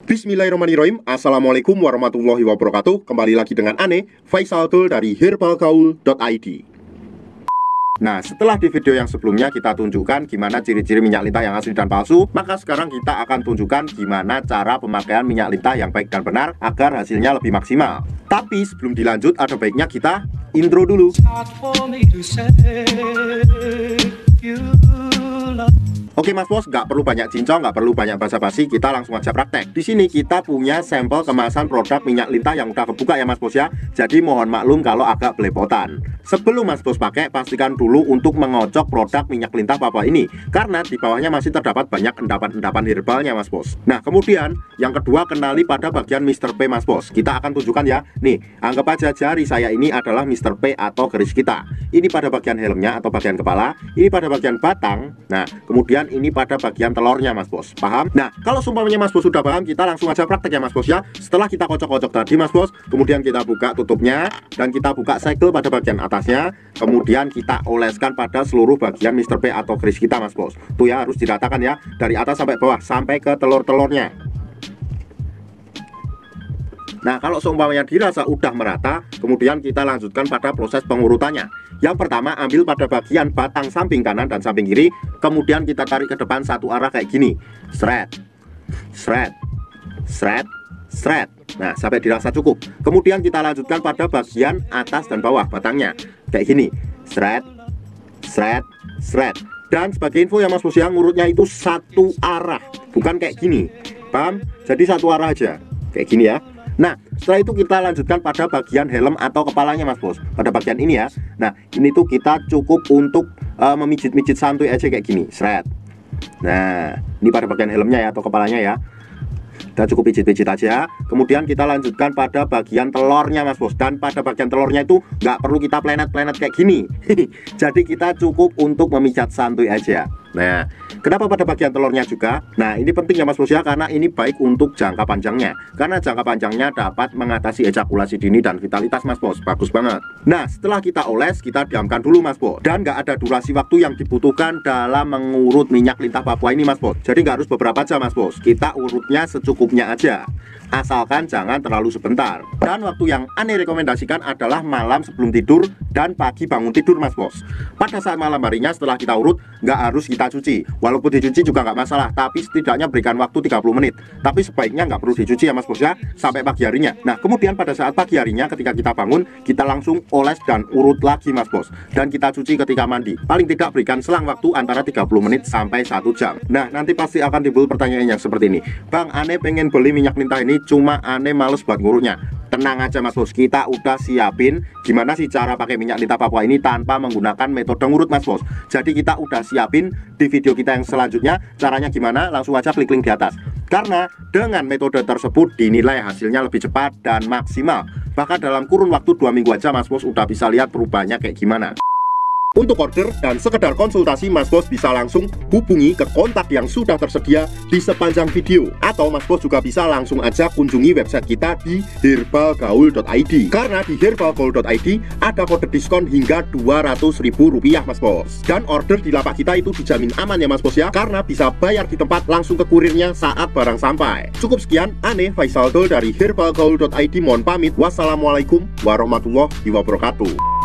Bismillahirrahmanirrahim. Assalamualaikum warahmatullahi wabarakatuh. Kembali lagi dengan Ane, Faisal Tool dari herbalgaul.id. Nah, setelah di video yang sebelumnya kita tunjukkan gimana ciri-ciri minyak lintah yang asli dan palsu, maka sekarang kita akan tunjukkan gimana cara pemakaian minyak lintah yang baik dan benar agar hasilnya lebih maksimal. Tapi sebelum dilanjut, ada baiknya kita intro dulu. Oke Mas Bos, nggak perlu banyak cincong, nggak perlu banyak basa-basi, kita langsung aja praktek. Di sini kita punya sampel kemasan produk minyak lintah yang udah kebuka ya Mas Bos ya. Jadi mohon maklum kalau agak belepotan. Sebelum Mas Bos pakai, pastikan dulu untuk mengocok produk minyak lintah Papua ini, karena di bawahnya masih terdapat banyak endapan-endapan herbalnya Mas Bos. Nah kemudian yang kedua, kenali pada bagian Mr. P Mas Bos. Kita akan tunjukkan ya. Nih, anggap aja jari saya ini adalah Mr. P atau garis kita. Ini pada bagian helmnya atau bagian kepala, ini pada bagian batang. Nah kemudian ini pada bagian telurnya Mas Bos, paham? Nah kalau sumpamanya Mas Bos sudah paham, kita langsung aja praktek ya Mas Bos ya. Setelah kita kocok-kocok tadi Mas Bos, kemudian kita buka tutupnya dan kita buka segel pada bagian atasnya, kemudian kita oleskan pada seluruh bagian Mr. P atau grease kita Mas Bos. Tuh ya, harus diratakan ya, dari atas sampai bawah sampai ke telur-telurnya. Nah kalau seumpamanya dirasa udah merata, kemudian kita lanjutkan pada proses pengurutannya. Yang pertama, ambil pada bagian batang samping kanan dan samping kiri, kemudian kita tarik ke depan satu arah kayak gini. Shred, shred, shred, shred. Nah sampai dirasa cukup. Kemudian kita lanjutkan pada bagian atas dan bawah batangnya kayak gini. Shred, shred, shred. Dan sebagai info ya Mas Bos, yang ngurutnya itu satu arah, bukan kayak gini, paham? Jadi satu arah aja kayak gini ya. Nah setelah itu kita lanjutkan pada bagian helm atau kepalanya Mas Bos, pada bagian ini ya. Nah ini tuh kita cukup untuk memijit-mijit santuy aja kayak gini, shred. Nah ini pada bagian helmnya ya atau kepalanya ya. Kita cukup pijit-pijit aja. Kemudian kita lanjutkan pada bagian telurnya Mas Bos. Dan pada bagian telurnya itu nggak perlu kita planet-planet kayak gini. Jadi kita cukup untuk memijat santuy aja. Nah kenapa pada bagian telurnya juga? Nah ini penting ya Mas Bos ya, karena ini baik untuk jangka panjangnya. Karena jangka panjangnya dapat mengatasi ejakulasi dini dan vitalitas Mas Bos. Bagus banget. Nah setelah kita oles, kita diamkan dulu Mas Bos. Dan nggak ada durasi waktu yang dibutuhkan dalam mengurut minyak lintah Papua ini Mas Bos. Jadi nggak harus beberapa jam Mas Bos. Kita urutnya secukupnya aja, asalkan jangan terlalu sebentar. Dan waktu yang Ane rekomendasikan adalah malam sebelum tidur dan pagi bangun tidur Mas Bos. Pada saat malam harinya setelah kita urut, nggak harus kita cuci. Walaupun dicuci juga nggak masalah, tapi setidaknya berikan waktu 30 menit. Tapi sebaiknya nggak perlu dicuci ya Mas Bos ya, sampai pagi harinya. Nah kemudian pada saat pagi harinya ketika kita bangun, kita langsung oles dan urut lagi Mas Bos. Dan kita cuci ketika mandi. Paling tidak berikan selang waktu antara 30 menit sampai 1 jam. Nah nanti pasti akan timbul pertanyaan yang seperti ini, Bang Ane pengen beli minyak lintah ini, cuma Ane males buat ngurutnya. Tenang aja Mas Bos, kita udah siapin gimana sih cara pakai minyak lintah Papua ini tanpa menggunakan metode ngurut Mas Bos. Jadi kita udah siapin di video kita yang selanjutnya. Caranya gimana? Langsung aja klik link di atas. Karena dengan metode tersebut dinilai hasilnya lebih cepat dan maksimal. Bahkan dalam kurun waktu 2 minggu aja Mas Bos udah bisa lihat perubahannya kayak gimana. Untuk order dan sekedar konsultasi, Mas Bos bisa langsung hubungi ke kontak yang sudah tersedia di sepanjang video. Atau Mas Bos juga bisa langsung aja kunjungi website kita di herbalgaul.id. Karena di herbalgaul.id ada kode diskon hingga Rp200.000 Mas Bos. Dan order di lapak kita itu dijamin aman ya Mas Bos ya, karena bisa bayar di tempat langsung ke kurirnya saat barang sampai. Cukup sekian, Ane Faisal Tool dari herbalgaul.id mohon pamit. Wassalamualaikum warahmatullahi wabarakatuh.